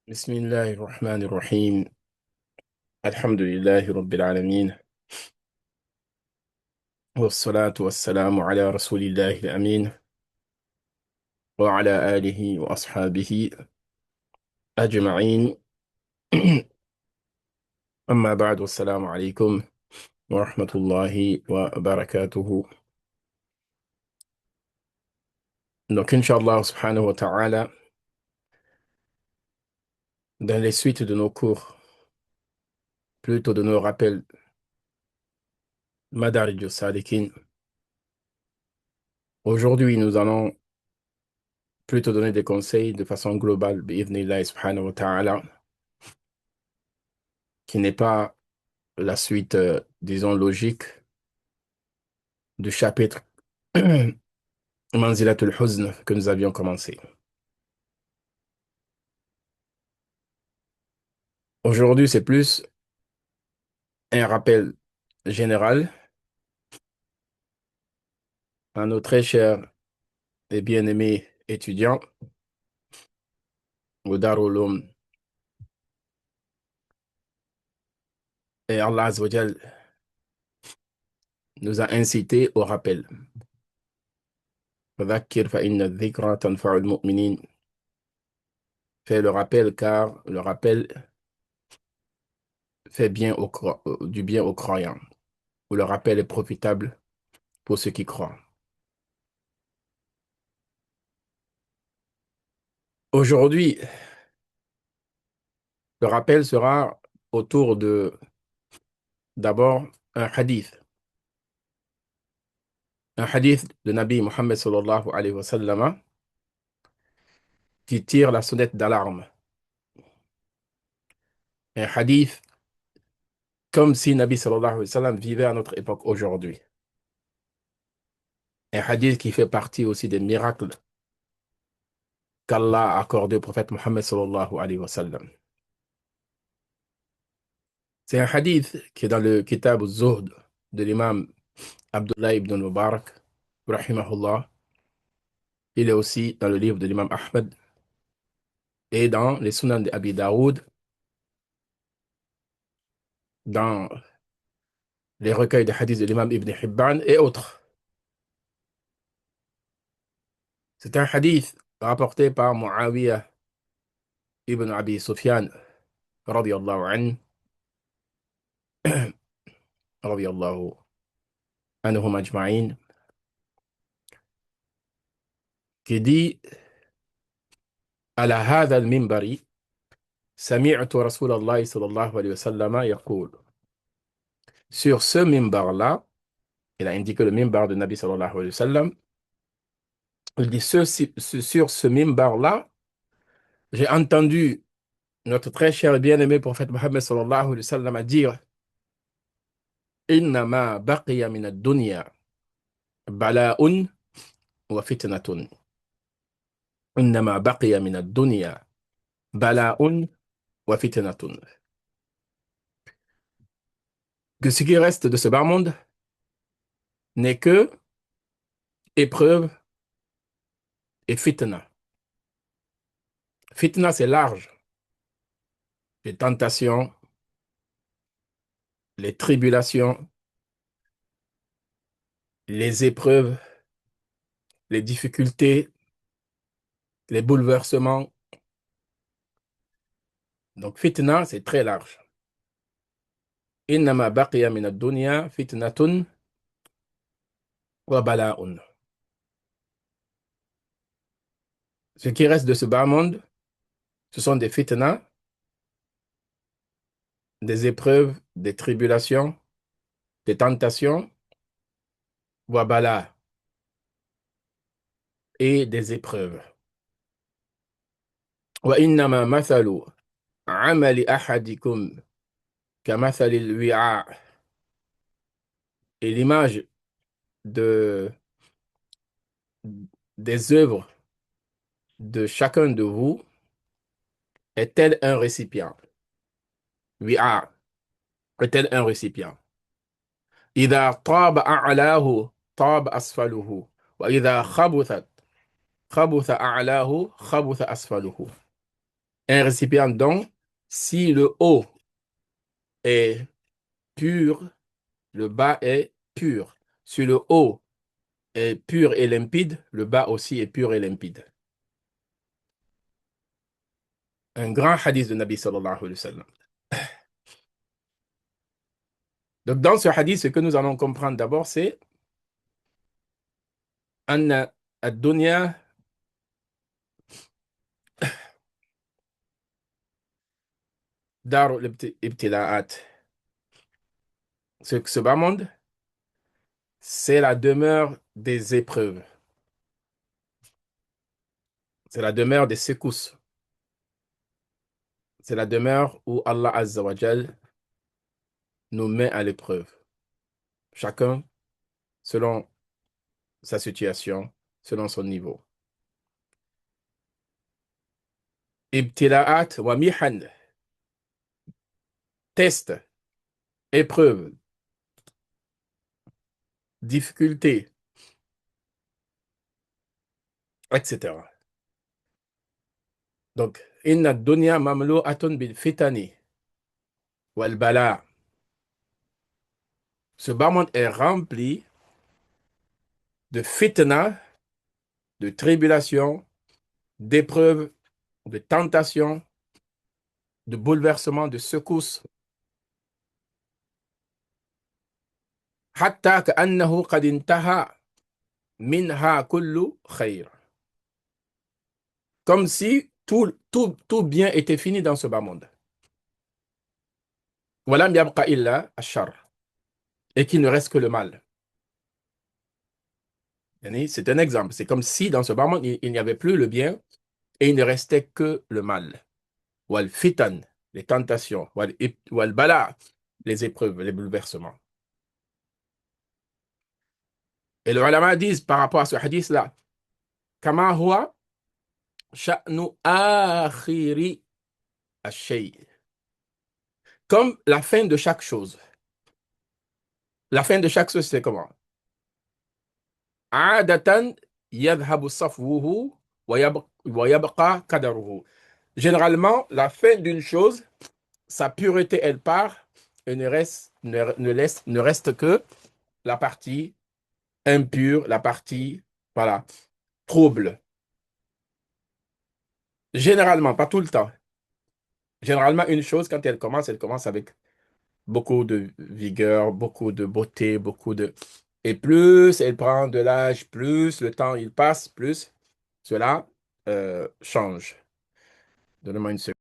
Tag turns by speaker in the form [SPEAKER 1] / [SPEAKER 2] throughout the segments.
[SPEAKER 1] بسم الله الرحمن الرحيم. الحمد لله رب العالمين، والصلاة والسلام على رسول الله الأمين وعلى آله وأصحابه أجمعين. أما بعد، والسلام عليكم ورحمة الله وبركاته. Donc, Inch'Allah subhanahu wa ta'ala, dans les suites de nos cours, plutôt de nos rappels Madarij al-Salikin, aujourd'hui, nous allons plutôt donner des conseils de façon globale, bi'idhnillah subhanahu wa ta'ala, qui n'est pas la suite, disons, logique du chapitre Manzilatul Huzn que nous avions commencé. Aujourd'hui, c'est plus un rappel général à nos très chers et bien-aimés étudiants au Darul Uloom. Et Allah Azza wa Jal nous a incités au rappel. Fadhakkir fa inna dhikra tanfa'ul mu'minin. Fais le rappel car le rappel fait du bien aux croyants, ou le rappel est profitable pour ceux qui croient. Aujourd'hui, le rappel sera autour de, d'abord, un hadith. Un hadith de Nabi Muhammad sallallahu alayhi wa sallam qui tire la sonnette d'alarme. Un hadith comme si Nabi sallallahu alayhi wa sallam vivait à notre époque aujourd'hui. Un hadith qui fait partie aussi des miracles qu'Allah a accordé au prophète Muhammad sallallahu alayhi wa sallam. C'est un hadith qui est dans le Kitab al-Zuhd de l'imam Abdullah ibn Mubarak, rahimahullah. Il est aussi dans le livre de l'imam Ahmed et dans les Sunan de Abi Daoud, dans les recueils de hadiths de l'imam Ibn Hibban et autres. C'est un hadith rapporté par Muawiyah ibn Abi Sufyan, radiyallahu anhu, radiyallahu anhum ajma'in, qui dit: على هذا المنبر سمعت رسول الله صلى الله عليه وسلم يقول. Sur ce minbar-là, il a indiqué le minbar de Nabi sallallahu alayhi wa sallam. Il dit: sur ce minbar-là, j'ai entendu notre très cher et bien-aimé prophète Mohammed sallallahu alayhi wa sallam dire: إنما بقي من الدنيا بلاء وفتنة. إنما بقي من الدنيا بلاء وفتنة. Que ce qui reste de ce bas monde n'est que épreuve et fitna. Fitna, c'est large. Les tentations, les tribulations, les épreuves, les difficultés, les bouleversements. Donc, fitna, c'est très large. Innama baqiya min ad-dunya fitnatun wa bala'un. Ce qui reste de ce bas monde, ce sont des fitna, des épreuves, des tribulations, des tentations, wa bala, et des épreuves. Wa innama mathalu amali ahadikum kamathali al-wi'a. Et l'image de, des œuvres de chacun de vous est tel un récipient. Wi'a est tel un récipient. إذا طاب أعلاه طاب أسفله وإذا خبث أعلاه خبث أسفله. Un récipient, donc, si le haut est pur, le bas est pur. Si le haut est pur et limpide, le bas aussi est pur et limpide. Un grand hadith de Nabi sallallahu alayhi wa sallam. Donc, dans ce hadith, ce que nous allons comprendre d'abord, c'est أن الدنيا دار الابتلاءات. Ce bas monde, c'est la demeure des épreuves. C'est la demeure des secousses. C'est la demeure où Allah Azza wa Jal nous met à l'épreuve. Chacun selon sa situation, selon son niveau. Ibtila'at wa mihan, test, épreuve, difficulté, etc. Donc, inna dunya mamlu'atun bil fitani wal bala. Ce bas monde est rempli de fitna, de tribulations, d'épreuves, de tentations, de bouleversements, de secousses. حتى كأنه قد انتهى منها كل خير. Comme si tout bien était fini dans ce bas monde. ولم يبق إلا الشر. Et qu'il ne reste que le mal. C'est un exemple. C'est comme si dans ce bas monde, il n'y avait plus le bien et il ne restait que le mal. Wal fitan, les tentations. Wal bala, les épreuves, les bouleversements. Et les ulama disent par rapport à ce hadith-là, Kama huwa sha'nu akhiri ash-shay. Comme la fin de chaque chose. La fin de chaque chose, c'est comment? Adatan yadhabu safwuhu wa yabqa qadaruhu. Généralement, la fin d'une chose, sa pureté, elle part et ne reste que la partie impure, la partie, voilà, trouble. Généralement, pas tout le temps. Généralement, une chose, quand elle commence avec beaucoup de vigueur, beaucoup de beauté, beaucoup de... Et plus elle prend de l'âge, plus le temps il passe, plus cela change. Donnez-moi une seconde.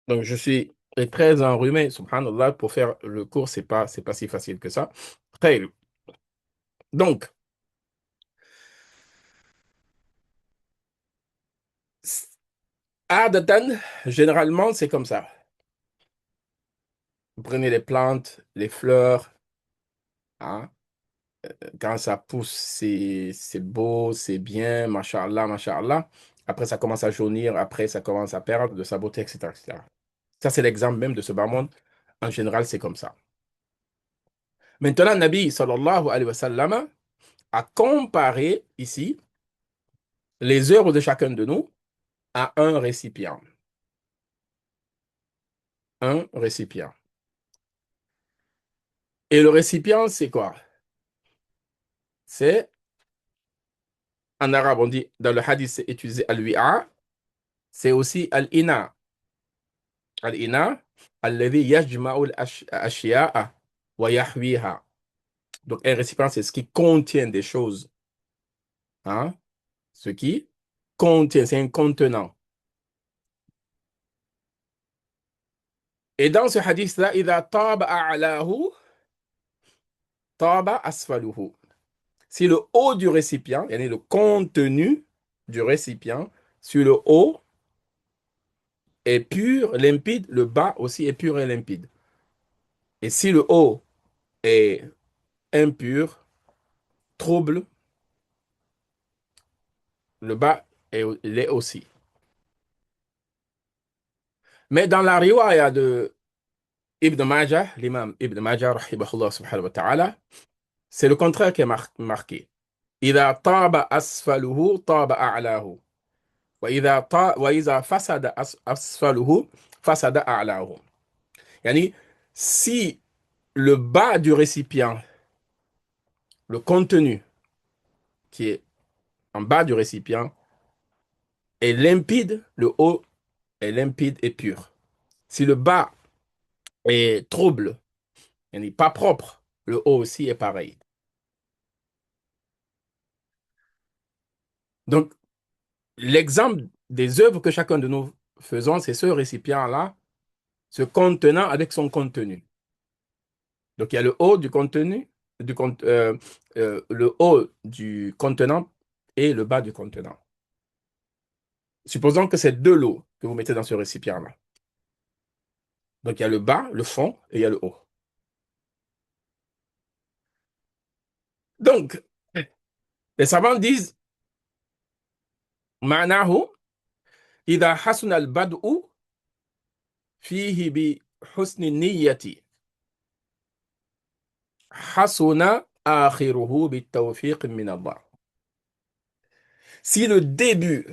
[SPEAKER 1] Donc, je suis très enrhumé, subhanallah, pour faire le cours, c'est pas si facile que ça. Très. Donc, adatan, généralement, c'est comme ça. Vous prenez les plantes, les fleurs, hein. Quand ça pousse, c'est beau, c'est bien, mashallah, mashallah. Après, ça commence à jaunir, après, ça commence à perdre de sa beauté, etc., etc. Ça, c'est l'exemple même de ce bas monde. En général, c'est comme ça. Maintenant, Nabi sallallahu alayhi wa sallam a comparé ici les œuvres de chacun de nous à un récipient. Un récipient. Et le récipient, c'est quoi? C'est, en arabe, on dit, dans le hadith, c'est utilisé al-wi'a, c'est aussi al-ina. Al-ina, alladhi yajma'u al-ashya'a wa yahwiha. Donc, un récipient, c'est ce qui contient des choses. Hein? Ce qui contient, c'est un contenant. Et dans ce hadith-là, إذا طاب أعلاه طاب أسفله. Si le haut du récipient, yani le contenu du récipient, sur le haut est pur, limpide, le bas aussi est pur et limpide. Et si le haut est impur, trouble, le bas l'est aussi. Mais dans la riwaya de Ibn Majah, l'imam Ibn Majah, rahimahullah subhanahu wa ta'ala, c'est le contraire qui est marqué. إذا طاب أسفله طاب أعلاه وإذا فسد أسفله فسد أعلاه. Yani, si le bas du récipient, le contenu qui est en bas du récipient, est limpide, le haut est limpide et pur. Si le bas est trouble, il n'est pas propre, le haut aussi est pareil. Donc, l'exemple des œuvres que chacun de nous faisons, c'est ce récipient-là, ce contenant avec son contenu. Donc, il y a le haut du contenu, le haut du contenant et le bas du contenant. Supposons que c'est de l'eau que vous mettez dans ce récipient-là. Donc, il y a le bas, le fond et il y a le haut. Donc, les savants disent, معناه إذا حسن البدء فيه بحسن النية حسن آخره بالتوفيق من الله. Si le début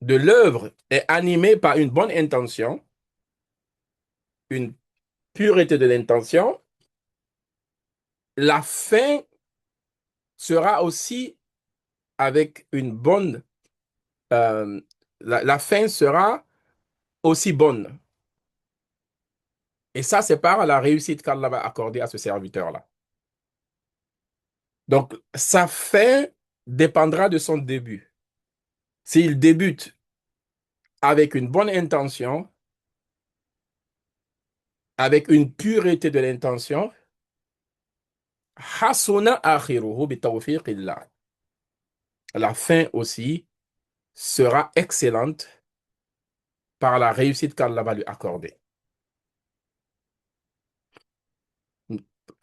[SPEAKER 1] de l'œuvre est animé par une bonne intention, une pureté de l'intention, la fin sera aussi avec une bonne... la fin sera aussi bonne. Et ça, c'est par la réussite qu'Allah va accorder à ce serviteur-là. Donc, sa fin dépendra de son début. S'il débute avec une bonne intention, avec une pureté de l'intention, hasuna akhiruhu bi tawfiqillah. La fin aussi sera excellente par la réussite qu'Allah va lui accorder.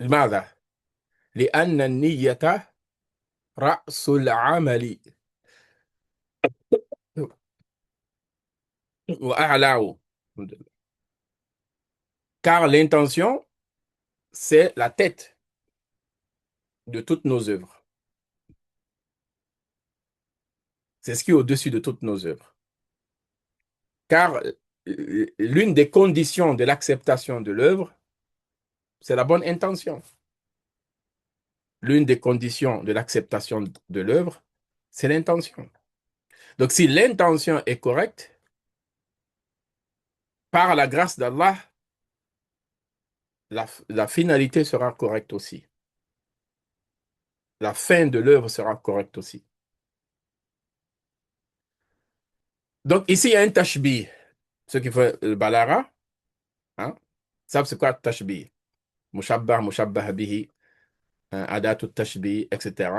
[SPEAKER 1] لماذا؟ لأن النية رأس العمل وأعلاه. Car l'intention, c'est la tête de toutes nos œuvres. C'est ce qui est au-dessus de toutes nos œuvres. Car l'une des conditions de l'acceptation de l'œuvre, c'est la bonne intention. L'une des conditions de l'acceptation de l'œuvre, c'est l'intention. Donc, si l'intention est correcte, par la grâce d'Allah, la finalité sera correcte aussi. La fin de l'œuvre sera correcte aussi. Donc, ici, il y a un tashbih. Ceux qui font le balara, hein, savent c'est quoi tashbih. Mushabbah, mushabbah bihi, adatu tashbih, etc.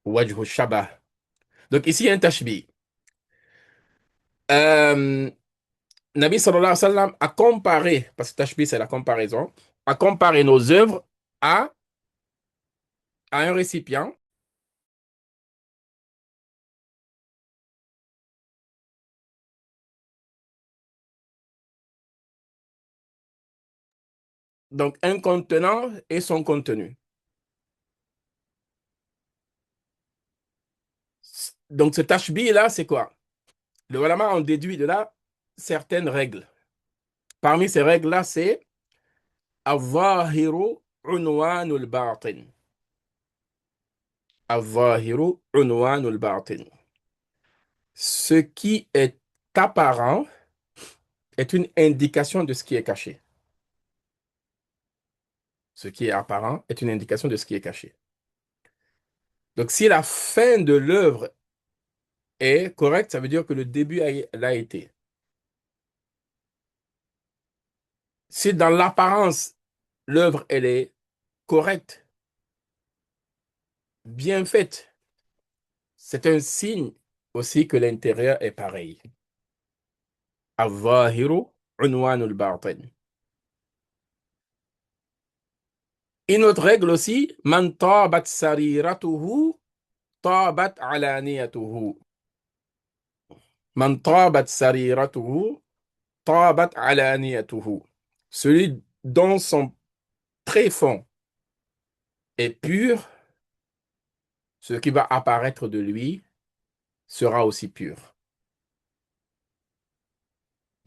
[SPEAKER 1] Wajhu shabah. Donc, ici, il y a un tashbih. Nabi sallallahu alayhi wa sallam a comparé, parce que tashbih, c'est la comparaison, a comparé nos œuvres à un récipient. Donc, un contenant et son contenu. Donc, ce tashbih-là, c'est quoi? Le ulama ont déduit de là certaines règles. Parmi ces règles-là, c'est al-zahiru unwanul batin. Al-zahiru unwanul batin. Ce qui est apparent est une indication de ce qui est caché. Ce qui est apparent est une indication de ce qui est caché. Donc, si la fin de l'œuvre est correcte, ça veut dire que le début l'a été. Si dans l'apparence, l'œuvre, elle est correcte, bien faite, c'est un signe aussi que l'intérieur est pareil. Al-zahiru unwanul batin. Une autre règle aussi, man tabat sariratuhu طابت علانيته. من طابت سريرته طابت علانيته. Celui dont son tréfonds est pur, ce qui va apparaître de lui sera aussi pur.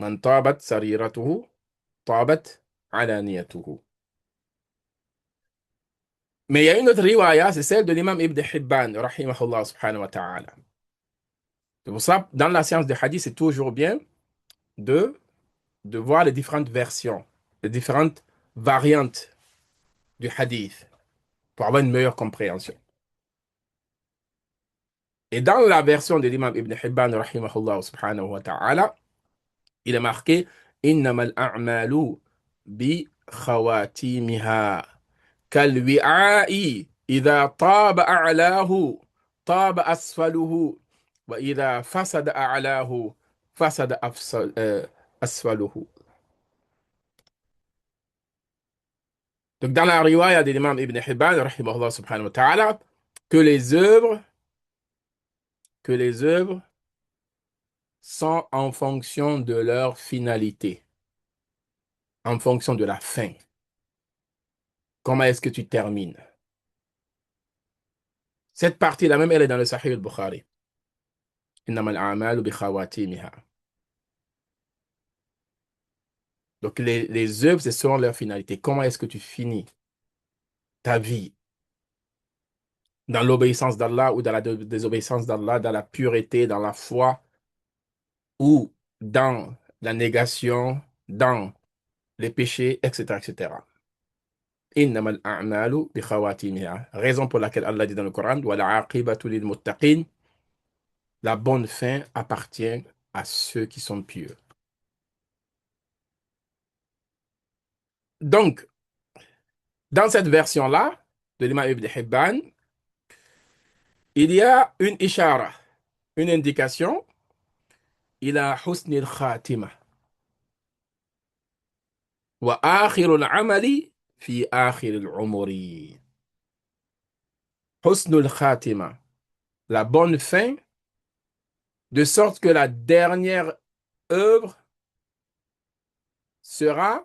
[SPEAKER 1] من طابت سريرته طابت علانيته. Mais il y a une autre riwaya, c'est celle de l'imam Ibn Hibban, rahimahullah subhanahu wa ta'ala. C'est pour ça, dans la science du hadith, c'est toujours bien de, de voir les différentes versions, les différentes variantes du hadith pour avoir une meilleure compréhension. Et dans la version de l'imam Ibn Hibban, rahimahullah subhanahu wa ta'ala, il est marqué إنما الأعمال بخواتيمها كالوعاء إذا طاب أعلاه طاب أسفله وإذا فسد أعلاه فسد أسفله. Donc dans la riwaya de l'imam Ibn Hibban, rahimahullah subhanahu wa ta'ala, que que les œuvres sont en fonction de leur finalité, en fonction de la fin. Comment est-ce que tu termines? Cette partie-là même, elle est dans le Sahih al-Bukhari. إنما الأعمال بخواتيمها. Donc les œuvres, c'est selon leur finalité. Comment est-ce que tu finis ta vie? Dans l'obéissance d'Allah ou dans la désobéissance d'Allah, dans la pureté, dans la foi ou dans la négation, dans les péchés, etc., etc. إنما الأعمال بخواتيمها. Raison pour laquelle Allah dit dans le Coran, وَالْعَاقِبَةُ لِلْمُتَّقِينَ. La bonne fin appartient à ceux qui sont pieux. Donc, dans cette version-là, de l'imam Ibn Hibban, il y a une ishara, une indication, il a husn al-khatima. Wa akhir al-amali fi akhir al-umri. Husn al-khatima, la bonne fin, de sorte que la dernière œuvre sera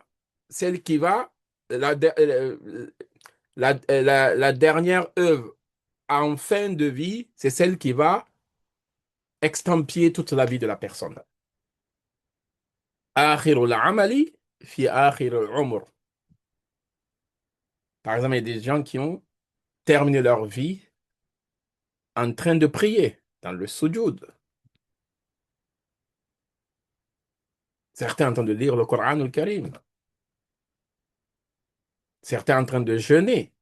[SPEAKER 1] celle qui va, la dernière œuvre en fin de vie, c'est celle qui va extampier toute la vie de la personne. Akhirul amali fi akhirul umr. Par exemple, il y a des gens qui ont terminé leur vie en train de prier dans le sujoud. Certains en train de lire le Coran ou le Karim. Certains en train de jeûner.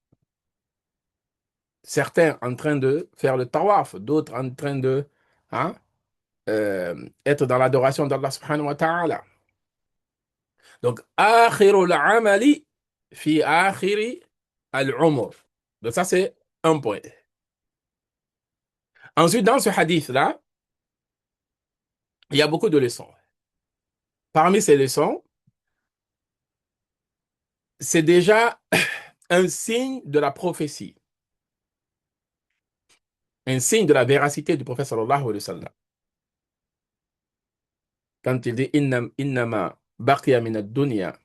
[SPEAKER 1] Certains en train de faire le tawaf. D'autres en train de hein, être dans l'adoration d'Allah subhanahu wa ta'ala. Donc, akhirul amali fi akhiri al-umr. Donc ça, c'est un point. Ensuite, dans ce hadith-là, il y a beaucoup de leçons. Parmi ces leçons, c'est déjà un signe de la prophétie, un signe de la véracité du prophète sallallahu alayhi wa sallam. Quand il dit innama baqiya min ad-dunya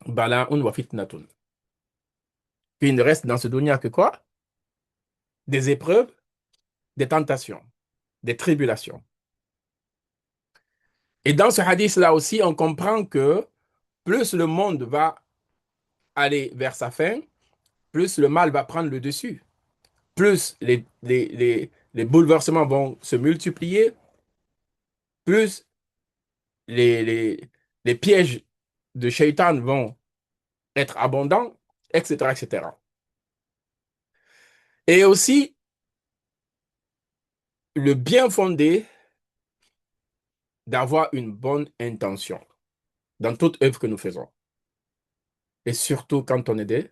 [SPEAKER 1] bala'un wa fitnatun. Qu'il ne reste dans ce dunya que quoi? Des épreuves, des tentations, des tribulations. Et dans ce hadith-là aussi, on comprend que plus le monde va aller vers sa fin, plus le mal va prendre le dessus. Plus les bouleversements vont se multiplier, plus les, les, les pièges de Shaitan vont être abondants, etc., etc. Et aussi, le bien fondé d'avoir une bonne intention dans toute œuvre que nous faisons. Et surtout quand on est des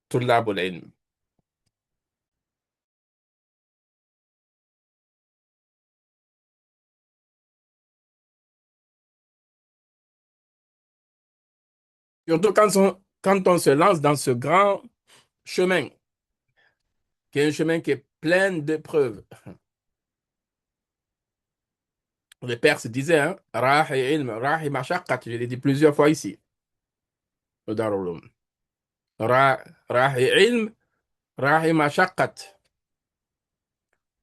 [SPEAKER 1] tullab al-ilm. Surtout quand on se lance dans ce grand chemin qui est un chemin qui est plein d'épreuves. Les Perses disaient, hein, Rahi ilm, Rahi mashaqqat, je l'ai dit plusieurs fois ici, au Darul Uloom. Rahi ilm, Rahi mashaqqat.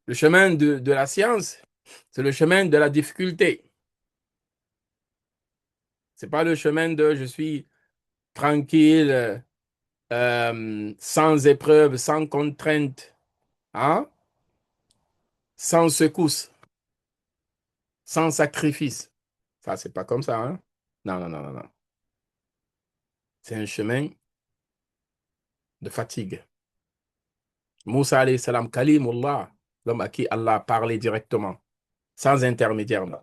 [SPEAKER 1] Le chemin de la science, c'est le chemin de la difficulté. C'est pas le chemin de je suis tranquille, sans épreuve, sans contrainte, hein, sans secousse, sans sacrifice. Ça, c'est pas comme ça, hein? Non, non, non, non, non. C'est un chemin de fatigue. Moussa alayhi salam, Kalimullah, l'homme à qui Allah a parlé directement, sans intermédiaire. Non.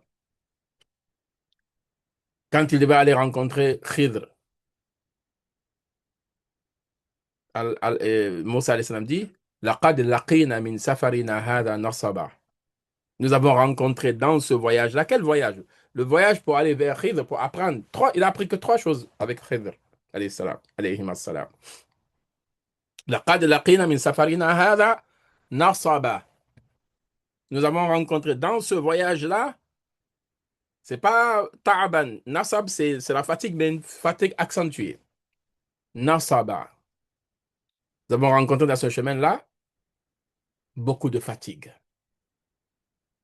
[SPEAKER 1] Quand il devait aller rencontrer Khidr, Moussa alayhi salam dit, Laqad laqina min safarina hada nasaba. Nous avons rencontré dans ce voyage-là, quel voyage? Le voyage pour aller vers Khidr, pour apprendre. Il a appris que trois choses avec Khidr, alayhi salam, alayhi salam. لقد لقينا من سفرنا هذا نصبا. Nous avons rencontré dans ce voyage-là, c'est pas ta'aban. Nasab, c'est la fatigue, mais une fatigue accentuée. Nasaba. Nous avons rencontré dans ce chemin-là beaucoup de fatigue.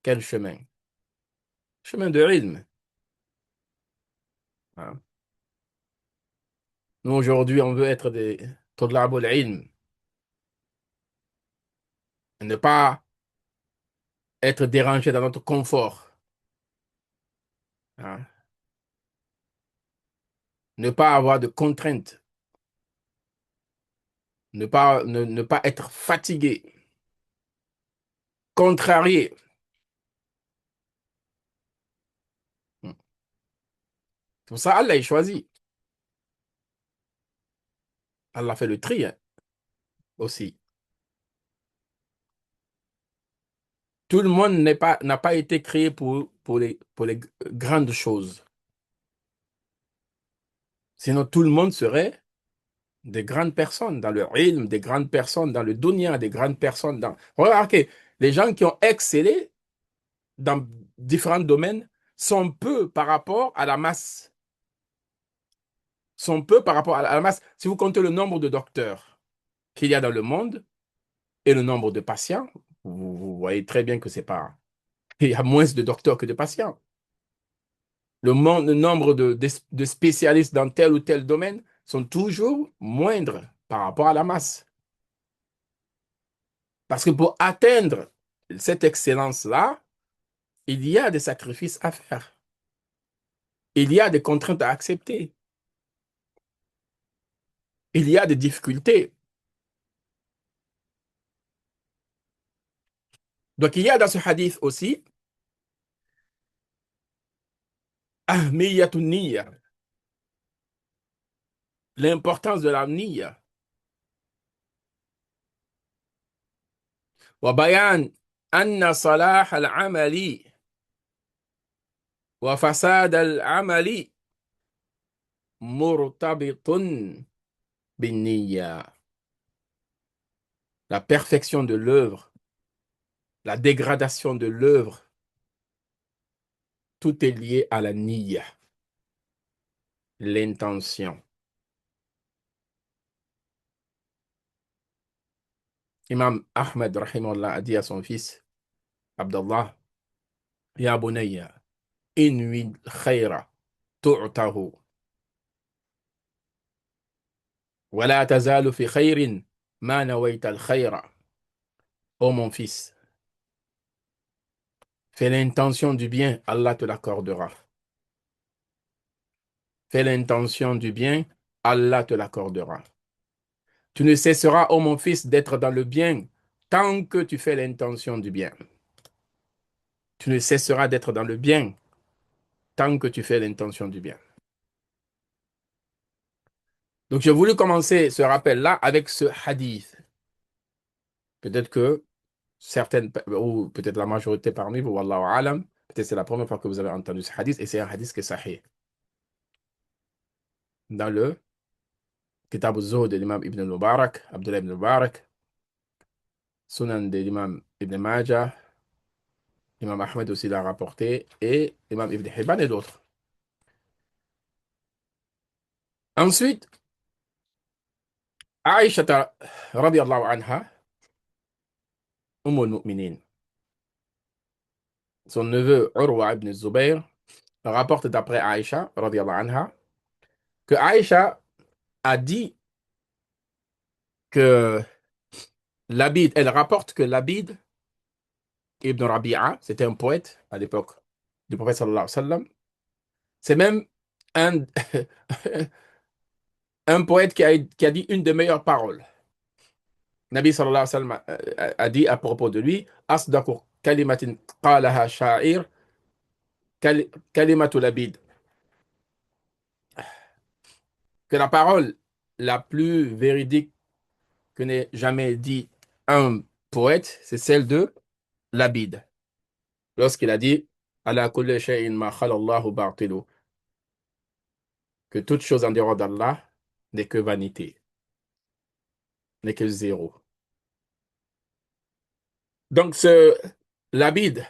[SPEAKER 1] Quel chemin? Chemin de ilm. Hein. Nous, aujourd'hui, on veut être des Tudlabul ilm. Ne pas être dérangé dans notre confort. Hein. Ne pas avoir de contraintes. Ne pas être fatigué, contrarié. C'est pour ça Allah a choisi. Allah fait le tri hein, aussi. Tout le monde n'a pas été créé pour les grandes choses. Sinon, tout le monde serait des grandes personnes dans le ilm, des grandes personnes dans le dunya, des grandes personnes dans... Remarquez, les gens qui ont excellé dans différents domaines sont peu par rapport à la masse. Sont peu par rapport à la masse. Si vous comptez le nombre de docteurs qu'il y a dans le monde et le nombre de patients, vous voyez très bien que c'est pas... Il y a moins de docteurs que de patients. Le nombre de spécialistes dans tel ou tel domaine sont toujours moindres par rapport à la masse. Parce que pour atteindre cette excellence-là, il y a des sacrifices à faire. Il y a des contraintes à accepter. Il y a des difficultés. Donc, il y a dans ce hadith aussi ahmiyatun niyya, l'importance de la niyya. Wa bayan anna salah al-amali wa fasad al-amali murtabitun bin niyya. La perfection de l'œuvre, la dégradation de l'œuvre, tout est lié à la niyya, l'intention. Imam Ahmed rahimahullah a dit à son fils Abdallah, Ya bunayya, inwi khayra tu'tahu, wa la tazalu fi khayrin ma nawayta al-khayra. Oh mon fils, fais l'intention du bien, Allah te l'accordera. Fais l'intention du bien, Allah te l'accordera. Tu ne cesseras, ô mon fils, d'être dans le bien tant que tu fais l'intention du bien. Tu ne cesseras d'être dans le bien tant que tu fais l'intention du bien. Donc, j'ai voulu commencer ce rappel-là avec ce hadith. Peut-être que certaines, ou peut-être la majorité parmi vous, wallahu alam, peut-être c'est la première fois que vous avez entendu ce hadith, et c'est un hadith qui est sahih. Dans le Kitab al-Zuhd de l'imam Ibn al-Mubarak, Abdullah ibn al-Mubarak, Sunan de l'imam Ibn Majah, Imam Ahmed aussi l'a rapporté, et Imam Ibn Hibban et d'autres. Ensuite, Aïcha radiallahu anha, Umm al-Mu'minin, son neveu Urwa ibn Zubayr, rapporte d'après Aïcha radiallahu anha, que Aïcha a dit que Labid, elle rapporte que Labid ibn Rabi'a, c'était un poète à l'époque du prophète sallallahu alayhi wa sallam, c'est même un, un poète qui a dit une des meilleures paroles. Nabi sallallahu alayhi wa sallam a dit à propos de lui, Asdaqu kalimatin qalaha sha'ir, kalimatu labid. Que la parole la plus véridique que n'ait jamais dit un poète, c'est celle de Labid. Lorsqu'il a dit, Ala kulli shay'in ma khala Allahu batilu, que toute chose en dehors d'Allah n'est que vanité, n'est que zéro. Donc, ce Labid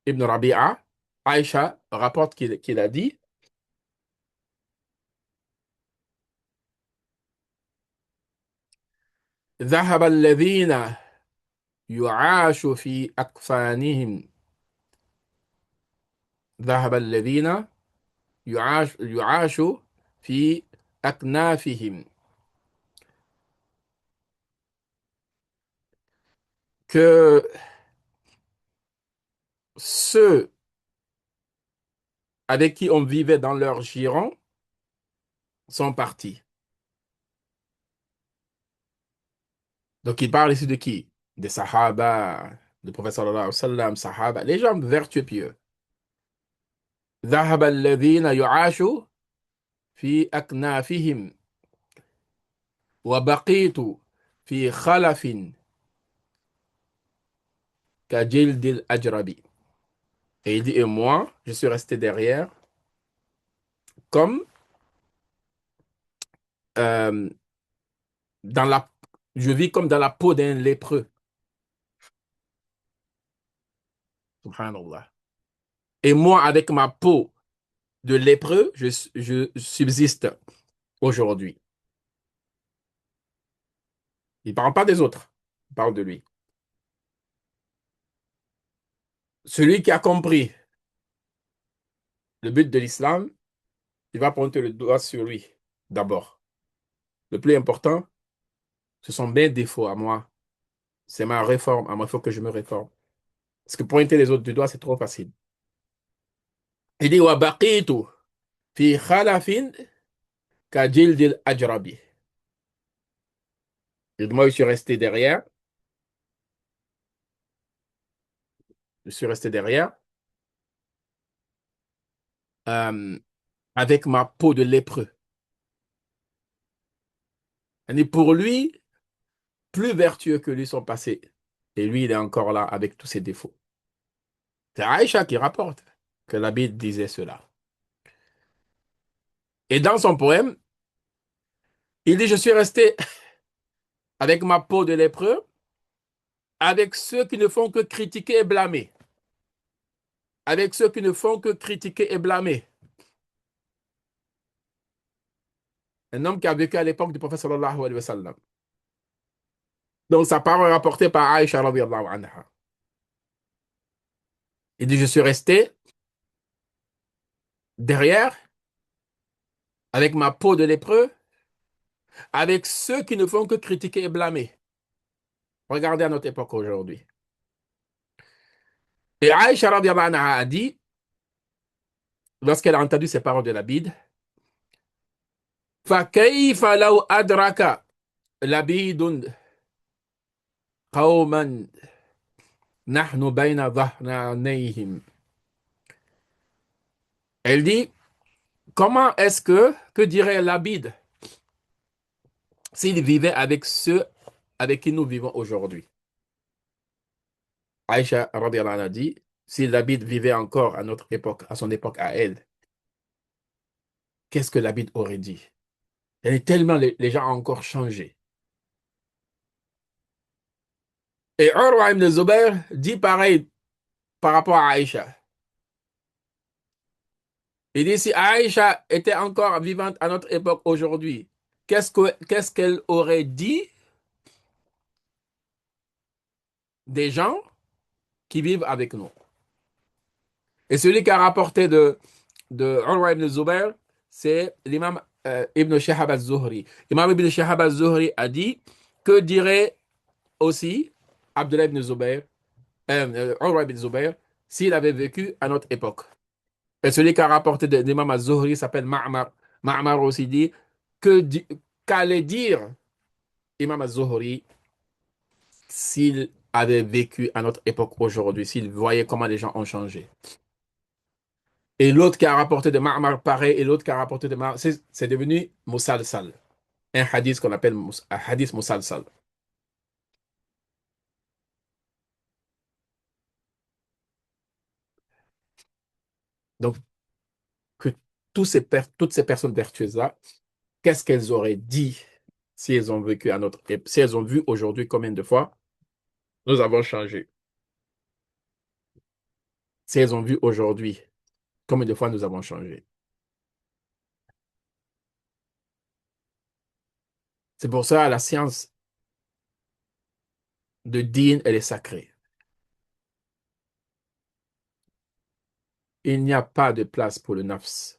[SPEAKER 1] ibn Rabi'a, Aïcha rapporte qu'il a dit ذهب الذين يعاش في أكفانهم ذهب الذين يعاش في أكنافهم que ceux avec qui on vivait dans leur giron sont partis. Donc, il parle ici de qui? Des Sahaba, du prophète sallallahu alayhi wa sallam, Sahaba, les gens vertueux pieux. ذهب الذين يعاش في أكنافهم وبقيت في خلف كجلد الأجرب. Et il dit, et moi, je suis resté derrière comme euh, dans la, je vis comme dans la peau d'un lépreux. Subhanallah. Et moi, avec ma peau de lépreux, je subsiste aujourd'hui. Il ne parle pas des autres, il parle de lui. Celui qui a compris le but de l'islam, il va pointer le doigt sur lui d'abord. Le plus important, ce sont mes défauts à moi. C'est ma réforme à moi. Il faut que je me réforme. Parce que pointer les autres du doigt, c'est trop facile. Il dit, wa baqitu fi khalafin ka jildil ajrabi. Et moi, je suis resté derrière. Je suis resté derrière euh, avec ma peau de lépreux. Et pour lui, plus vertueux que lui sont passés. Et lui, il est encore là avec tous ses défauts. C'est Aïcha qui rapporte que la Bible disait cela. Et dans son poème, il dit, je suis resté avec ma peau de lépreux, avec ceux qui ne font que critiquer et blâmer. Avec ceux qui ne font que critiquer et blâmer. Un homme qui a vécu à l'époque du prophète sallallahu alayhi wa sallam. Donc sa parole est rapportée par Aïcha radiyallahu anha. Il dit, je suis resté derrière, avec ma peau de lépreux, avec ceux qui ne font que critiquer et blâmer. Regardez à notre époque aujourd'hui. Et Aïcha radiyallahu anha a dit, lorsqu'elle a entendu ces paroles de la Bible, فَكَيْفَ لَوْ أَدْرَكَ لَبِيدٌ قَوْمًا نَحْنُ بَيْنَ ظَهْرَانَيْهِمْ. Elle dit, comment est-ce que dirait Labid s'il vivait avec ceux avec qui nous vivons aujourd'hui? Aïcha radiyallahu anha dit, si Labid vivait encore à notre époque, à son époque à elle, qu'est-ce que Labid aurait dit? Elle est tellement, les gens ont encore changé. Et Urwa ibn Zubayr dit pareil par rapport à Aïcha. Il dit si Aïcha était encore vivante à notre époque aujourd'hui, qu'est-ce qu'elle aurait dit des gens qui vivent avec nous? Et celui qui a rapporté de Urwa ibn Zubayr, c'est l'imam Ibn Shihab al-Zuhri. Imam Ibn Shihab al-Zuhri a dit que dirait aussi Abdullah ibn Zubayr, Urwa ibn Zubayr, s'il avait vécu à notre époque. Et celui qui a rapporté de l'imam al-Zuhri s'appelle Ma'mar. Ma'mar aussi dit que qu'allait dire Imam al-Zuhri s'il avait vécu à notre époque aujourd'hui, s'il voyait comment les gens ont changé. Et l'autre qui a rapporté de Ma'mar pareil, et l'autre qui a rapporté de Ma'mar, c'est devenu Musalsal. Un hadith qu'on appelle un hadith Musalsal. Donc, que toutes ces personnes vertueuses-là, qu'est-ce qu'elles auraient dit si elles ont vécu à notre époque, si elles ont vu aujourd'hui combien de fois nous avons changé, si elles ont vu aujourd'hui combien de fois nous avons changé. C'est pour ça la science de Din, elle est sacrée. Il n'y a pas de place pour le nafs.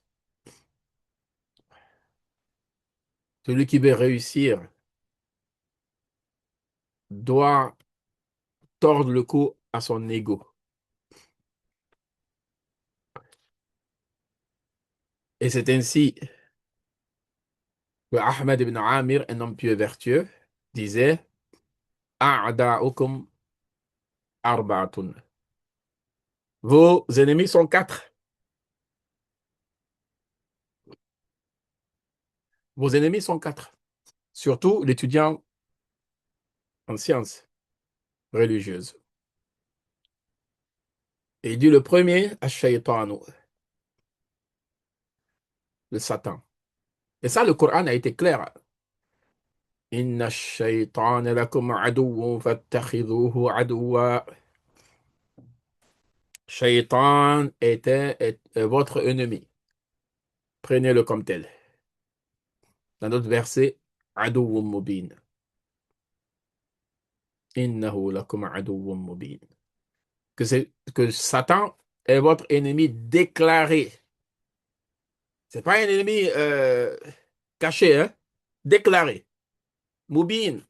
[SPEAKER 1] Celui qui veut réussir doit tordre le cou à son ego. Et c'est ainsi que Ahmed ibn Amir, un homme pieux et vertueux, disait A'da'ukum arba'atun. Vos ennemis sont quatre. Vos ennemis sont quatre. Surtout l'étudiant en sciences religieuses. Et il dit le premier, Ash-Shaytanu, le Satan. Et ça, le Coran a été clair. Inna ash-shaytana lakum aduwwun fattakhidhuhu aduwwa. Shaytan est votre ennemi. Prenez-le comme tel. Dans notre verset, aduwwun mubin. Innahu lakum aduwwun mubin. Que Satan est votre ennemi déclaré. C'est pas un ennemi caché, hein? Déclaré. Mubin.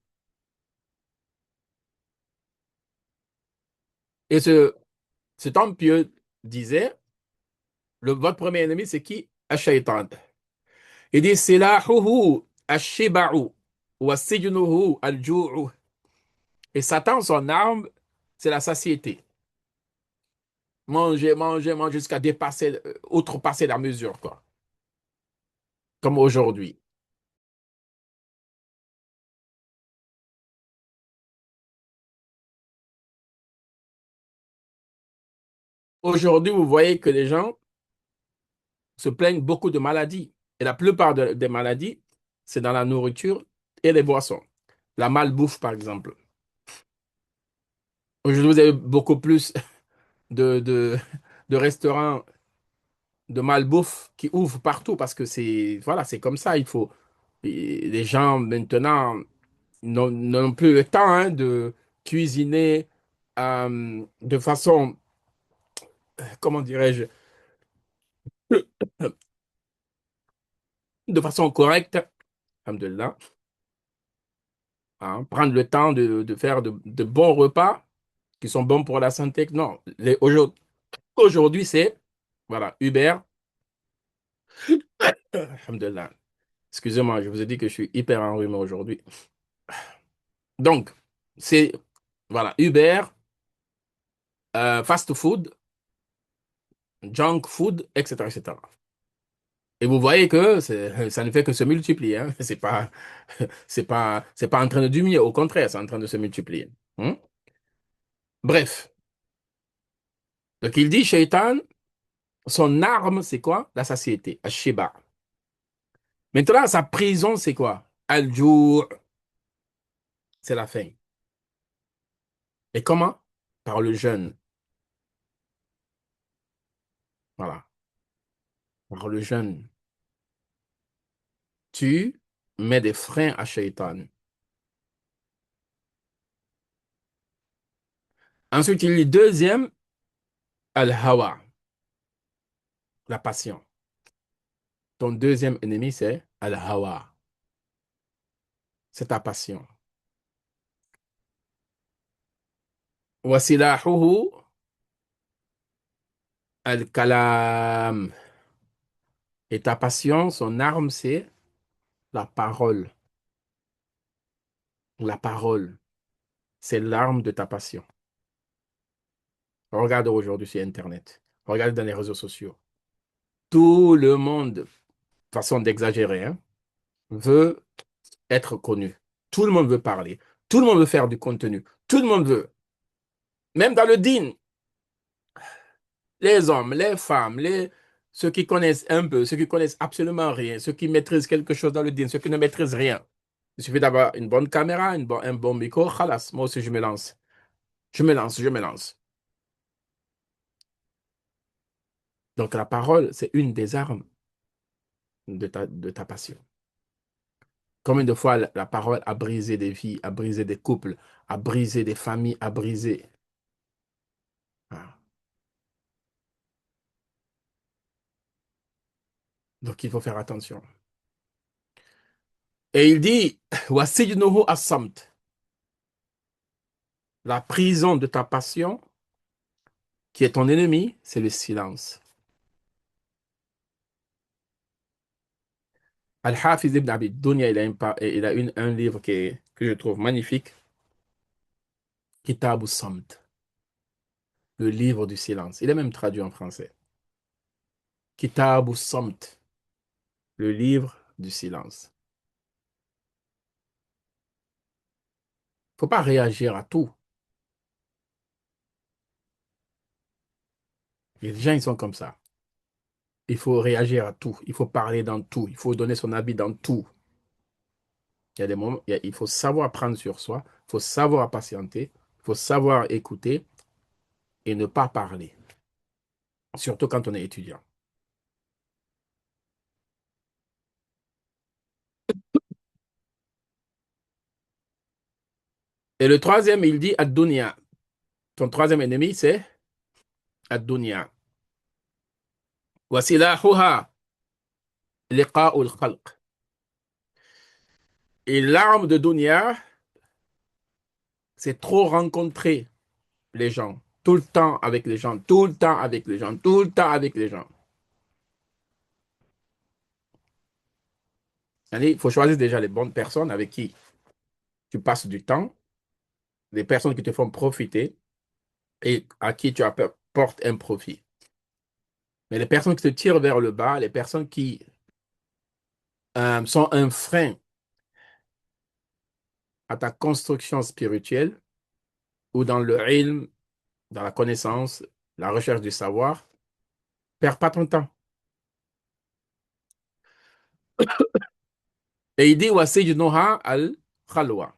[SPEAKER 1] Et cet homme pieux disait, votre premier ennemi, c'est qui? Ash-shaytan. Il dit, silahuhu ash-shiba'u wa sijnuhu al-ju'u. Et Satan, son arme, c'est la satiété. Manger, manger, manger jusqu'à dépasser, outrepasser la mesure, quoi. Comme aujourd'hui. Aujourd'hui, vous voyez que les gens se plaignent beaucoup de maladies. Et la plupart des maladies, c'est dans la nourriture et les boissons. La malbouffe, par exemple. Aujourd'hui, vous avez beaucoup plus de restaurants de malbouffe qui ouvrent partout parce que c'est voilà, c'est comme ça. Les gens maintenant n'ont plus le temps hein, de cuisiner de façon, comment dirais-je, de façon correcte. Alhamdoulilah, hein, prendre le temps de faire de bons repas qui sont bons pour la santé. Non, aujourd'hui, c'est voilà, Uber. Alhamdoulilah. Excusez-moi, je vous ai dit que je suis hyper enrhumé aujourd'hui. Donc, c'est voilà, Uber, fast food, junk food, etc., etc. Et vous voyez que ça ne fait que se multiplier. Hein. C'est pas en train de diminuer. Au contraire, c'est en train de se multiplier. Hein. Bref. Donc, il dit, Shaitan, son arme, c'est quoi? La satiété. Ash-shiba. Maintenant, sa prison, c'est quoi? Al-jour, c'est la faim. Et comment? Par le jeûne. Voilà. Par le jeûne. Tu mets des freins à Shaitan. Ensuite, il y a le deuxième, Al-Hawa, la passion. Ton deuxième ennemi, c'est Al-Hawa. C'est ta passion. Wasilahuhu Al-Kalam. Et ta passion, son arme, c'est la parole. La parole, c'est l'arme de ta passion. Regarde aujourd'hui sur Internet. Regarde dans les réseaux sociaux. Tout le monde, façon d'exagérer, hein, veut être connu. Tout le monde veut parler. Tout le monde veut faire du contenu. Tout le monde veut. Même dans le dîn, les hommes, les femmes, ceux qui connaissent un peu, ceux qui connaissent absolument rien, ceux qui maîtrisent quelque chose dans le dîn, ceux qui ne maîtrisent rien. Il suffit d'avoir une bonne caméra, un bon micro, khalas. Moi aussi, je me lance. Je me lance, je me lance. Donc la parole, c'est une des armes de ta passion. Combien de fois la parole a brisé des vies, a brisé des couples, a brisé des familles, a brisé. Ah. Donc il faut faire attention. Et il dit, Wasijnuhu as-samt, la prison de ta passion, qui est ton ennemi, c'est le silence. Al-Hafiz ibn Abi Dunya, il a un livre que je trouve magnifique, Kitab samt, le livre du silence. Il est même traduit en français. Kitab samt, le livre du silence. Faut pas réagir à tout. Les gens, ils sont comme ça. Il faut réagir à tout. Il faut parler dans tout. Il faut donner son avis dans tout. Il y a des moments, il faut savoir prendre sur soi. Il faut savoir patienter. Il faut savoir écouter et ne pas parler. Surtout quand on est étudiant. Et le troisième, il dit ad-dunya. Ton troisième ennemi, c'est ad-dunya. Wa silahuha liqa'ul khalq. Et l'arme de dunya, c'est trop rencontrer les gens. Tout le temps avec les gens. Tout le temps avec les gens. Tout le temps avec les gens. Il faut choisir déjà les bonnes personnes avec qui tu passes du temps, les personnes qui te font profiter et à qui tu apportes un profit. Mais les personnes qui te tirent vers le bas, les personnes qui sont un frein à ta construction spirituelle ou dans le ilm, dans la connaissance, la recherche du savoir, perds pas ton temps. Et il dit Wasijnoha al-Khalwa.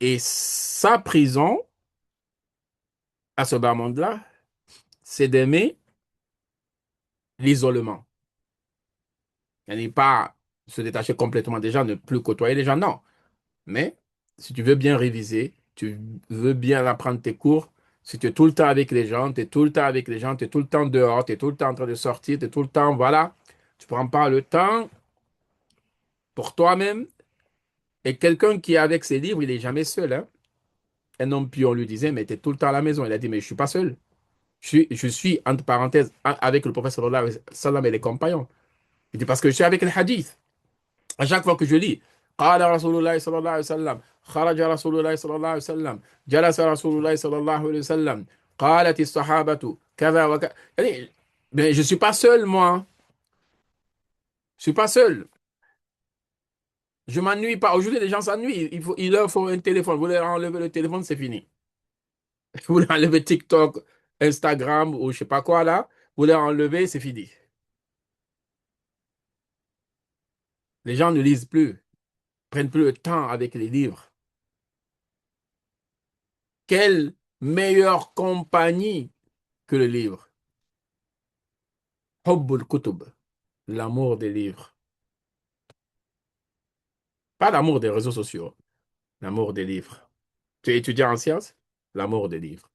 [SPEAKER 1] Et sa prison à ce bas monde-là, c'est d'aimer l'isolement. Il n'est pas se détacher complètement des gens, ne plus côtoyer les gens, non. Mais si tu veux bien réviser, tu veux bien apprendre tes cours, si tu es tout le temps avec les gens, tu es tout le temps avec les gens, tu es tout le temps dehors, tu es tout le temps en train de sortir, tu es tout le temps, voilà, tu ne prends pas le temps pour toi-même. Et quelqu'un qui est avec ses livres, il n'est jamais seul. Hein. Un homme pieux, on lui disait, mais tu es tout le temps à la maison. Il a dit, mais je ne suis pas seul. Je suis, entre parenthèses, avec le prophète sallallahu alayhi wa sallam et les compagnons. Il dit, parce que je suis avec les hadiths. À chaque fois que je lis, قال رسول الله صلى الله عليه وسلم خرج رسول الله صلى الله عليه وسلم جلس رسول الله صلى الله عليه وسلم قالت الصحابة كذا وكذا. Mais je ne suis pas seul, moi. Je ne suis pas seul. Je ne m'ennuie pas. Aujourd'hui, les gens s'ennuient. Il leur faut un téléphone. Vous leur enlevez le téléphone, c'est fini. Vous leur enlevez TikTok, Instagram ou je ne sais pas quoi là. Vous leur enlevez, c'est fini. Les gens ne lisent plus, prennent plus le temps avec les livres. Quelle meilleure compagnie que le livre? Hubbul Kutub, l'amour des livres. Pas l'amour des réseaux sociaux, l'amour des livres. Tu es étudiant en sciences? L'amour des livres.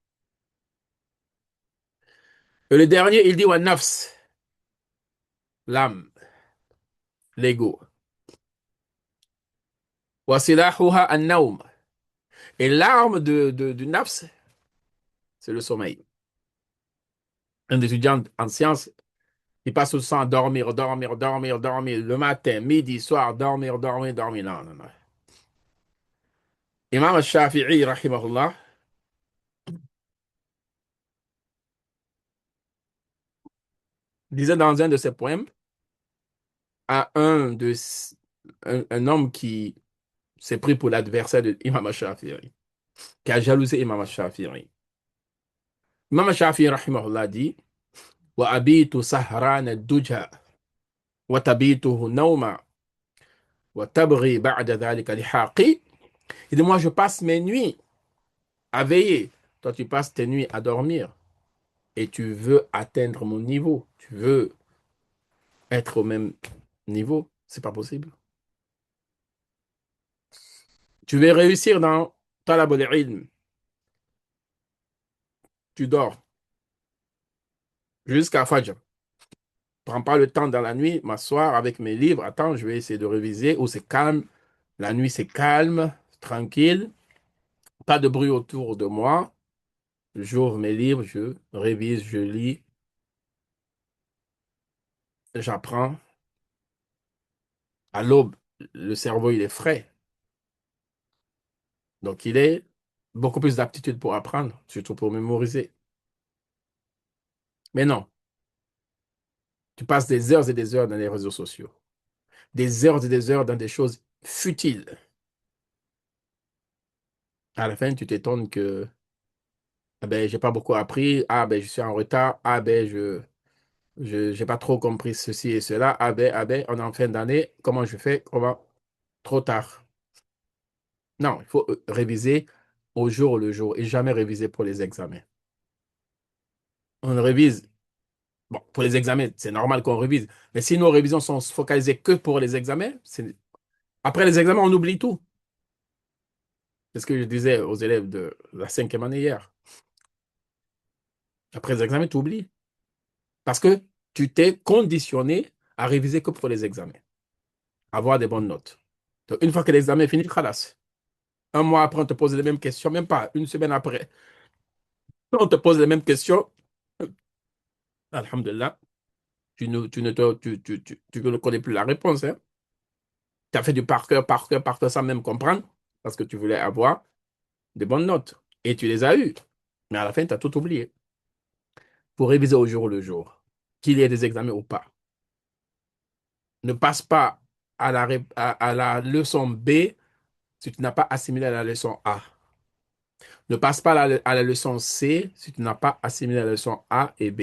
[SPEAKER 1] Et le dernier, il dit wa nafs, l'âme, l'ego. Wa silahuha an-nawm. Et l'arme du nafs, c'est le sommeil. Un étudiant en sciences, il passe tout le temps à dormir, dormir, dormir, dormir, le matin, midi, soir, dormir, dormir, dormir. Non, non, non. Imam al-Shafi'i, rahimahullah, disait dans un de ses poèmes à un homme qui s'est pris pour l'adversaire de Imam al-Shafi'i, qui a jalousé Imam al-Shafi'i. Imam al-Shafi'i, rahimahullah, dit wa abitu sahran ad-dujha wa tabituhu nawma wa tabghi ba'da dhalika lihaqi. Il dit, moi, je passe mes nuits à veiller. Toi, tu passes tes nuits à dormir et tu veux atteindre mon niveau. Tu veux être au même niveau. C'est pas possible. Tu veux réussir dans talab al-ilm. Tu dors jusqu'à Fajr. Prends pas le temps dans la nuit, m'asseoir avec mes livres. Attends, je vais essayer de réviser. Où c'est calme. La nuit, c'est calme, tranquille. Pas de bruit autour de moi. J'ouvre mes livres, je révise, je lis, j'apprends. À l'aube, le cerveau, il est frais. Donc, il est beaucoup plus d'aptitude pour apprendre, surtout pour mémoriser. Mais non, tu passes des heures et des heures dans les réseaux sociaux, des heures et des heures dans des choses futiles. À la fin, tu t'étonnes que ah ben, j'ai pas beaucoup appris, ah ben, je suis en retard, ah ben, j'ai pas trop compris ceci et cela, ah ben, on est en fin d'année, comment je fais? Comment? Trop tard. Non, il faut réviser au jour le jour et jamais réviser pour les examens. On révise. Bon, pour les examens, c'est normal qu'on révise. Mais si nos révisions sont focalisées que pour les examens, après les examens, on oublie tout. C'est ce que je disais aux élèves de la cinquième année hier. Après les examens, tu oublies. Parce que tu t'es conditionné à réviser que pour les examens, avoir des bonnes notes. Donc, une fois que l'examen est fini, khalas. Un mois après, on te pose les mêmes questions, même pas une semaine après, on te pose les mêmes questions. Alhamdulillah, tu ne connais plus la réponse, hein. Tu as fait du par cœur, par cœur, par cœur sans même comprendre, parce que tu voulais avoir de bonnes notes. Et tu les as eues. Mais à la fin, tu as tout oublié. Pour réviser au jour le jour, qu'il y ait des examens ou pas. Ne passe pas à la leçon B si tu n'as pas assimilé à la leçon A. Ne passe pas à la leçon C si tu n'as pas assimilé à la leçon A et B.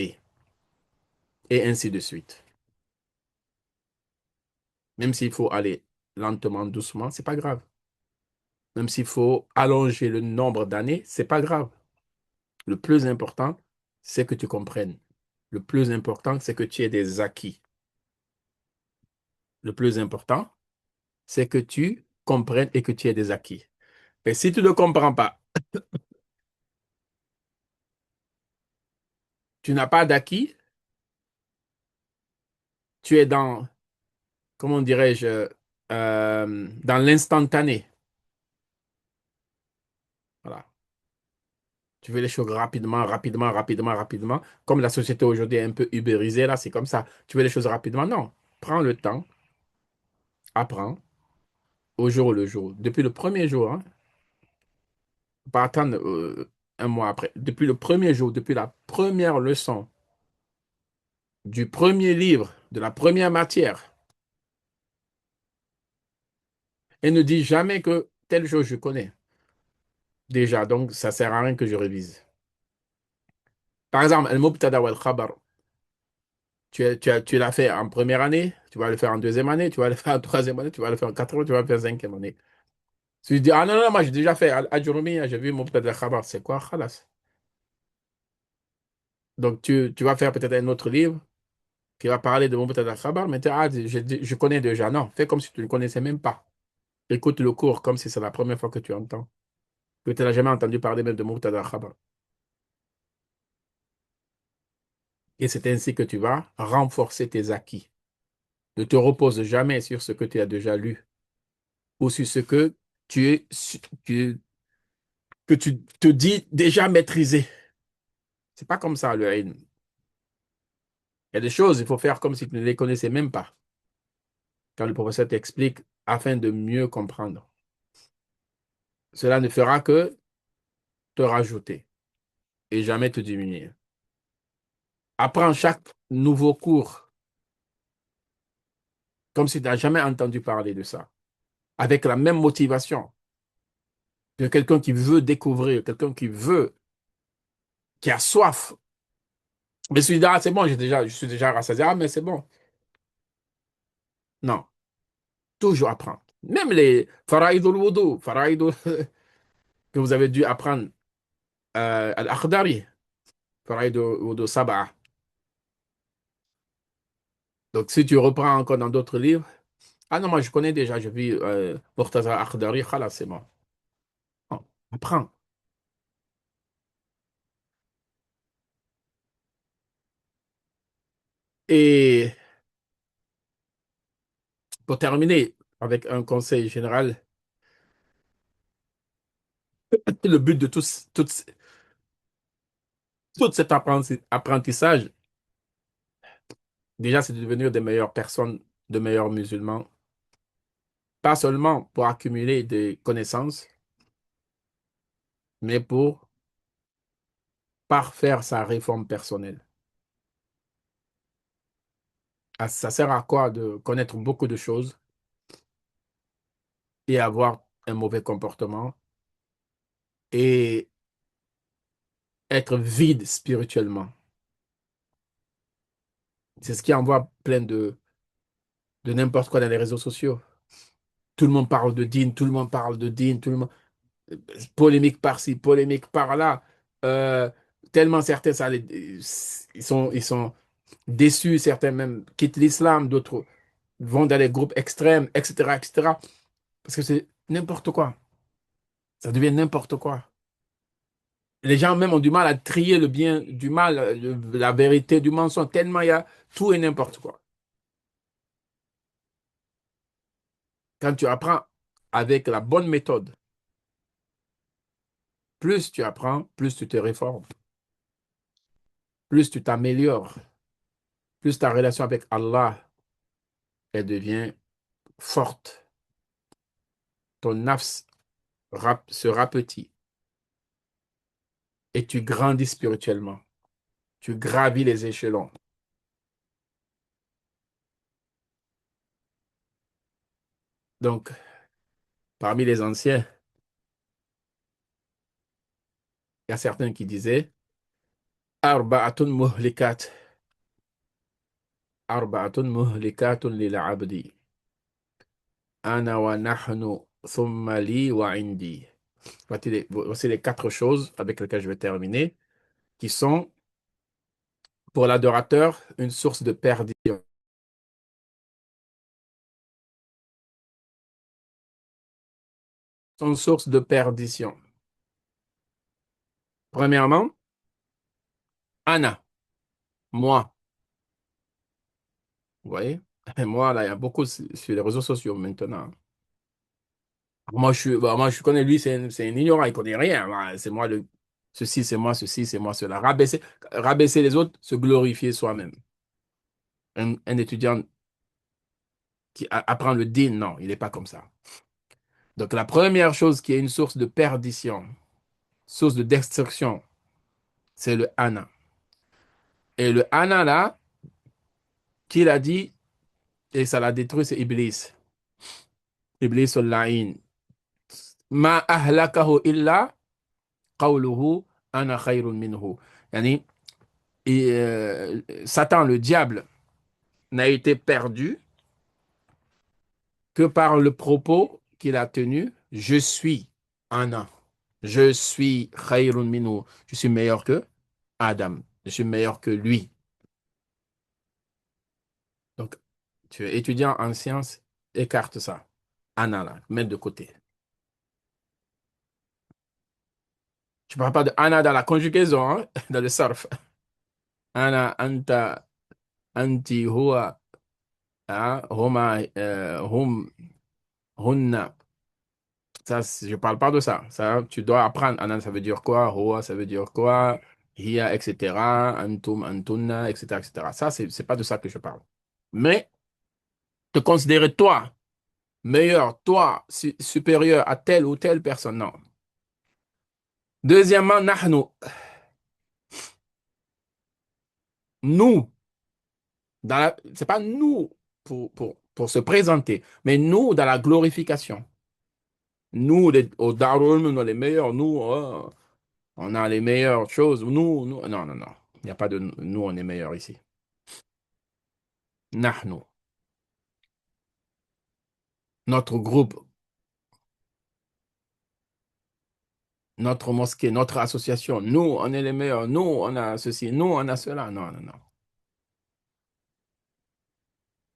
[SPEAKER 1] Et ainsi de suite. Même s'il faut aller lentement, doucement, c'est pas grave. Même s'il faut allonger le nombre d'années, c'est pas grave. Le plus important, c'est que tu comprennes. Le plus important, c'est que tu aies des acquis. Le plus important, c'est que tu comprennes et que tu aies des acquis. Mais si tu ne comprends pas, tu n'as pas d'acquis, tu es dans, comment dirais-je, dans l'instantané. Voilà. Tu veux les choses rapidement, rapidement, rapidement, rapidement. Comme la société aujourd'hui est un peu ubérisée, là, c'est comme ça. Tu veux les choses rapidement? Non. Prends le temps, apprends au jour le jour. Depuis le premier jour, hein, pas attendre un mois après. Depuis le premier jour, depuis la première leçon du premier livre, de la première matière, et ne dis jamais que telle chose je connais. Déjà, donc ça sert à rien que je révise. Par exemple, al-mubtada wal khabar, tu l'as fait en première année, tu vas le faire en deuxième année, tu vas le faire en troisième année, tu vas le faire en quatrième, tu vas le faire en cinquième année. Tu dis, ah non, non, moi j'ai déjà fait Ajurumi, j'ai vu Mubtada Khabar. C'est quoi, khalas? Donc tu vas faire peut-être un autre livre qui va parler de Mubtada Khabar, mais je connais déjà. Non, fais comme si tu ne le connaissais même pas. Écoute le cours comme si c'est la première fois que tu entends. Que tu n'as jamais entendu parler même de Mubtada Khabar. Et c'est ainsi que tu vas renforcer tes acquis. Ne te repose jamais sur ce que tu as déjà lu ou sur ce que tu es, tu- que tu te dis déjà maîtriser. C'est pas comme ça, le ilm. Il y a des choses, il faut faire comme si tu ne les connaissais même pas. Quand le professeur t'explique afin de mieux comprendre. Cela ne fera que te rajouter et jamais te diminuer. Apprends chaque nouveau cours comme si tu n'as jamais entendu parler de ça, avec la même motivation de quelqu'un qui veut découvrir, quelqu'un qui veut, qui a soif. Mais celui là, c'est bon, je suis déjà rassasié. Ah, mais c'est bon. Non, toujours apprendre. Même les faraïdul wudu, faraïdul que vous avez dû apprendre al-Akhdari, faraïdul wudu sab'a. Donc, si tu reprends encore dans d'autres livres, ah non, moi je connais déjà, je vis Murtaza Akhdari, khalas, c'est bon. Non, apprends. Et pour terminer avec un conseil général, le but de tout cet apprentissage, déjà, c'est de devenir des meilleures personnes, de meilleurs musulmans, pas seulement pour accumuler des connaissances, mais pour parfaire sa réforme personnelle. Ah, ça sert à quoi de connaître beaucoup de choses et avoir un mauvais comportement et être vide spirituellement? C'est ce qui envoie plein de n'importe quoi dans les réseaux sociaux. Tout le monde parle de dîne, tout le monde parle de dîne, tout le monde... Polémique par-ci, polémique par-là. Euh, Tellement certains, ils sont déçus, certains même quittent l'islam, d'autres vont dans les groupes extrêmes, etc., etc. Parce que c'est n'importe quoi. Ça devient n'importe quoi. Les gens même ont du mal à trier le bien du mal, la vérité du mensonge, tellement il y a tout et n'importe quoi. Quand tu apprends avec la bonne méthode, plus tu apprends, plus tu te réformes, plus tu t'améliores, plus ta relation avec Allah, elle devient forte. Ton nafs se rapetit et tu grandis spirituellement. Tu gravis les échelons. Donc, parmi les anciens, il y a certains qui disaient Arba'atun muhlikat, Arba'atun muhlikatun lil abdi. Ana wa nahnu, thumma li wa indi. Voici les quatre choses avec lesquelles je vais terminer, qui sont pour l'adorateur une source de perdition. Sont une source de perdition. Premièrement, Ana, moi. Vous voyez? Moi, là, il y a beaucoup sur les réseaux sociaux maintenant. Moi, je connais lui, c'est un ignorant, il connaît rien. C'est moi ceci, c'est moi, ceci, c'est moi, cela. Rabaisser les autres, se glorifier soi-même. Un étudiant qui apprend le din, non, il n'est pas comme ça. Donc, la première chose qui est une source de perdition, source de destruction, c'est le ana. Et le ana, là, qui l'a dit, et ça l'a détruit, c'est Iblis. Iblis al-la'in. Ma ahlakahu illa qawluhu ana khayrun minhu. Yani, Satan, le diable, n'a été perdu que par le propos. qu'il a tenu, je suis Anna. Je suis khayrun minhu. Je suis meilleur que Adam. Je suis meilleur que lui. Donc, tu es étudiant en sciences, écarte ça. Anna, là, mets de côté. Tu ne parles pas de Anna dans la conjugaison, hein, dans le surf. Anna, anta, anti, huwa, hein, huma, hunna. Ça, je ne parle pas de ça. Ça, tu dois apprendre. Anna, ça veut dire quoi? Huwa, ça veut dire quoi? Hiya, etc. Antum, antunna, etc., etc. Ça, c'est pas de ça que je parle. Mais te considérer toi meilleur, toi supérieur à telle ou telle personne, non. Deuxièmement, nahnu, nous, c'est pas nous pour se présenter, mais nous dans la glorification. Nous, au Darul, nous, les meilleurs, nous, on a les meilleures choses. Non, non, non. Il n'y a pas de nous, on est meilleurs ici. Nahnu, notre groupe, notre mosquée, notre association, nous, on est les meilleurs. Nous, on a ceci, nous, on a cela. Non, non, non.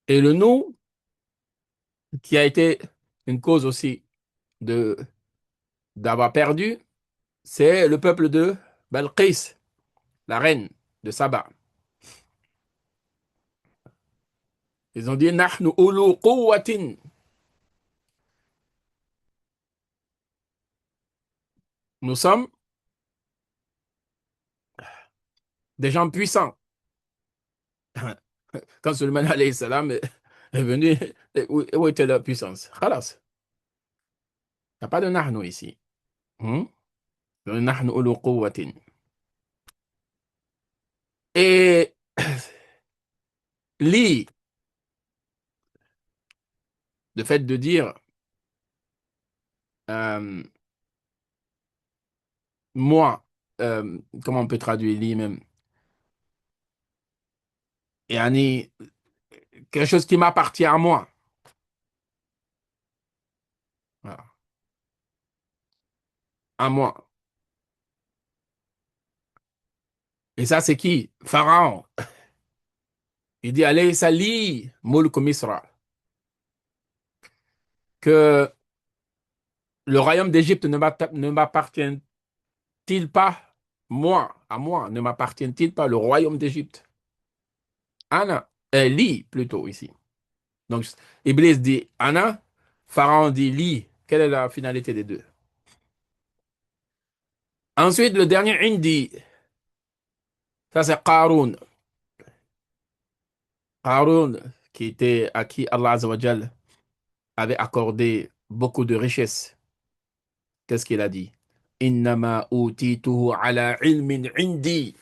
[SPEAKER 1] Et le nous, qui a été une cause aussi de d'avoir perdu, c'est le peuple de Balqis, la reine de Saba. Ils ont dit Nahnu ulu quwwatin. Nous sommes des gens puissants. Quand Suleiman alayhi salam est venu, où était la puissance? Khalas. Il n'y a pas de Nahnu ici. Hmm? Le Nahnu ulu quwwatin. Et li, le fait de dire euh, moi, comment on peut traduire li même? Yani, quelque chose qui m'appartient à moi. Voilà. À moi. Et ça, c'est qui? Pharaon. Il dit, allez, sali, mulk Misra, que le royaume d'Égypte ne m'appartient-il pas, moi, à moi, ne m'appartient-il pas le royaume d'Égypte? Anna, li, plutôt, ici. Donc, Iblis dit Anna, Pharaon dit li. Quelle est la finalité des deux? Ensuite, le dernier indi, ça c'est Qarun. Qarun, qui était à qui Allah Azza wa Jal avait accordé beaucoup de richesses. Qu'est-ce qu'il a dit? Innama utituhu ala ilmin indi.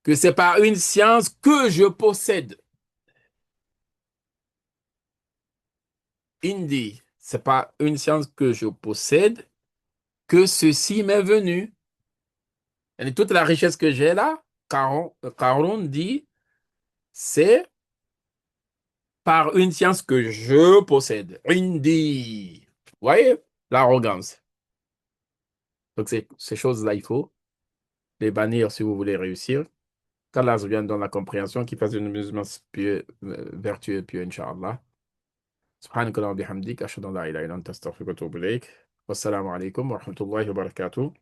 [SPEAKER 1] Que c'est par une science que je possède. Indi, c'est pas une science que je possède que ceci m'est venu. Et toute la richesse que j'ai là, Qarun dit, c'est par une science que je possède. Indi. Vous voyez l'arrogance. Donc ces choses-là, il faut les bannir si vous voulez réussir. Qu'Allah vienne dans la compréhension, qui fasse une musulman pieux, vertueux et pieux, Inch'Allah. سبحانك اللهم وبحمدك أشهد أن لا إله إلا أنت أستغفرك وأتوب إليك والسلام عليكم ورحمة الله وبركاته.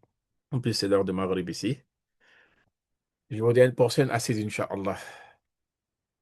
[SPEAKER 1] En plus, c'est l'heure de Maghrib ici. Je vous dis à une prochaine assise, Inch'Allah.